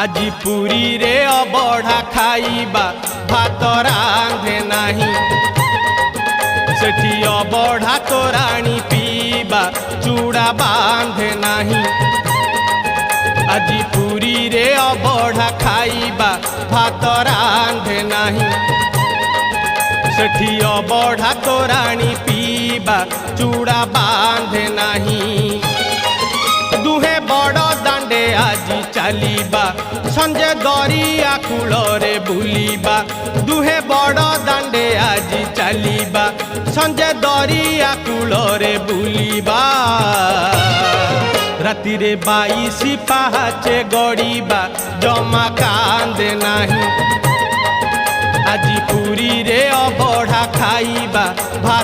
आजी पुरी रे अबढ़ा खाइबा भात रांधे नाही सेठी अबढ़ा तोराणी पीबा चूड़ा बांधे नाही आजी पुरी रे अबढ़ा खाइबा भात रांधे नाही सेठी अबढ़ा तोराणी पीबा चूड़ा बांधे नाही दुहे बड़ दांडे आजी चलीबा संजे दरिया कूलरे बुलीबा दुहे बड़ दांडे आजी चलीबा संजे दरिया कूलरे बुलीबा राति रे 22 पहाचे गड़ीबा जमा कांदे नाही आजी पुरी रे अबढ़ा खाइबा भात